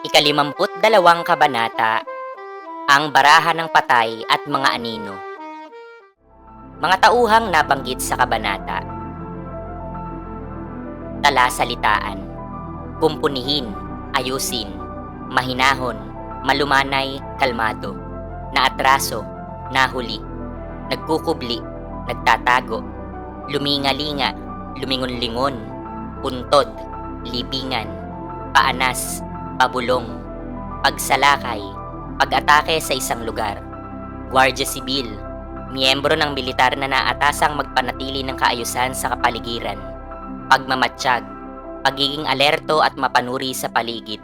Ikalimamput-dalawang kabanata, ang barahan ng patay at mga anino. Mga tauhang nabanggit sa kabanata. Talasalitaan, kumpunihin, ayusin, mahinahon, malumanay, kalmado, naatraso, nahuli, nagkukubli, nagtatago, lumingalinga, lumingon-lingon, puntod, libingan, paanas, pabulong, pagsalakay, pag-atake sa isang lugar, Guardia Sibil, miyembro ng militar na naatasang magpanatili ng kaayusan sa kapaligiran, pagmamatsyag, pagiging alerto at mapanuri sa paligid,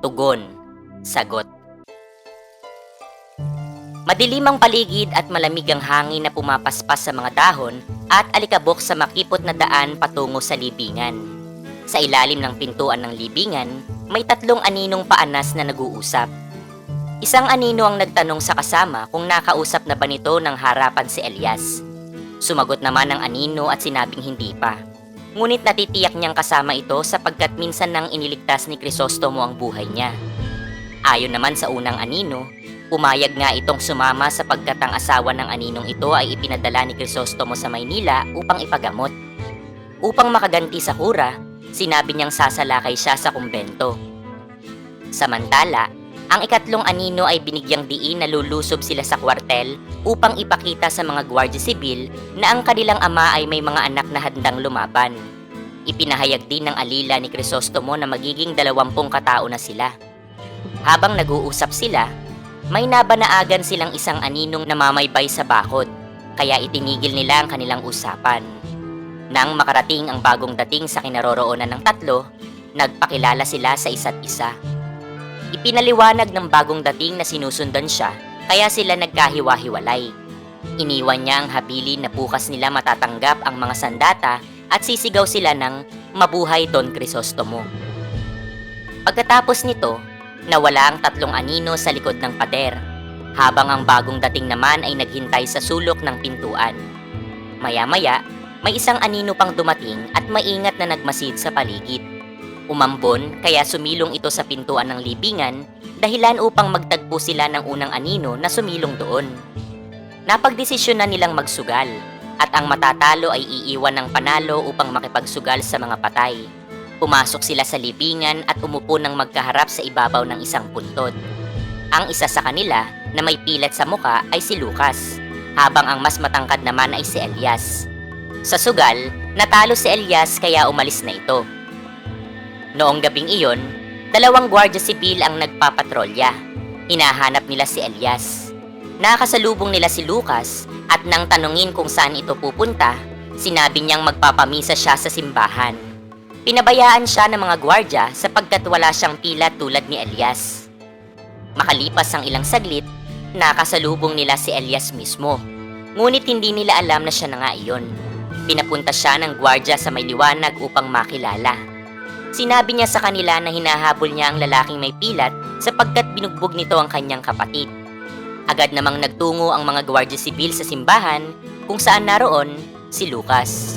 tugon, sagot. Madilim ang paligid at malamig ang hangin na pumapaspas sa mga dahon at alikabok sa makipot na daan patungo sa libingan. Sa ilalim ng pintuan ng libingan, may tatlong aninong paanas na nag-uusap. Isang anino ang nagtanong sa kasama kung nakausap na ba nito ng harapan si Elias. Sumagot naman ang anino at sinabing hindi pa. Ngunit natitiyak niyang kasama ito sapagkat minsan nang iniligtas ni Crisostomo ang buhay niya. Ayon naman sa unang anino, pumayag nga itong sumama sapagkat ang asawa ng aninong ito ay ipinadala ni Crisostomo sa Maynila upang ipagamot. Upang makaganti sa hura, sinabi niyang sasalakay siya sa kumbento. Samantala, ang ikatlong anino ay binigyang diin na lulusob sila sa kwartel upang ipakita sa mga Guardia Sibil na ang kanilang ama ay may mga anak na handang lumaban. Ipinahayag din ng alila ni Crisostomo na magiging 20 katao na sila. Habang nag-uusap sila, may nabanaagan silang isang aninong namamaybay sa bakod, kaya itinigil nila ang kanilang usapan. Nang makarating ang bagong dating sa kinaroroonan ng tatlo, nagpakilala sila sa isa't isa. Ipinaliwanag ng bagong dating na sinusundan siya, kaya sila nagkahiwa-hiwalay. Iniwan niya ang habilin na bukas nila matatanggap ang mga sandata at sisigaw sila ng "Mabuhay Don Crisostomo." Pagkatapos nito, nawala ang tatlong anino sa likod ng pader, habang ang bagong dating naman ay naghintay sa sulok ng pintuan. Maya-maya, may isang anino pang dumating at maingat na nagmasid sa paligid. Umambon kaya sumilong ito sa pintuan ng libingan, dahilan upang magtagpo sila ng unang anino na sumilong doon. Napagdesisyon na nilang magsugal, at ang matatalo ay iiwan ng panalo upang makipagsugal sa mga patay. Pumasok sila sa libingan at umupo ng magkaharap sa ibabaw ng isang puntod. Ang isa sa kanila na may pilat sa muka ay si Lucas, habang ang mas matangkad naman ay si Elias. Sa sugal, natalo si Elias kaya umalis na ito. Noong gabing iyon, 2 Guardia Sibil ang nagpapatrolya. Hinahanap nila si Elias. Nakasalubong nila si Lucas at nang tanungin kung saan ito pupunta, sinabi niyang magpapamisa siya sa simbahan. Pinabayaan siya ng mga gwardya sapagkat wala siyang pila tulad ni Elias. Makalipas ang ilang saglit, nakasalubong nila si Elias mismo. Ngunit hindi nila alam na siya na nga iyon. Pinapunta siya ng gwardya sa may liwanag upang makilala. Sinabi niya sa kanila na hinahabol niya ang lalaking may pilat sapagkat binugbog nito ang kanyang kapatid. Agad namang nagtungo ang mga Guardia Sibil sa simbahan kung saan naroon si Lucas.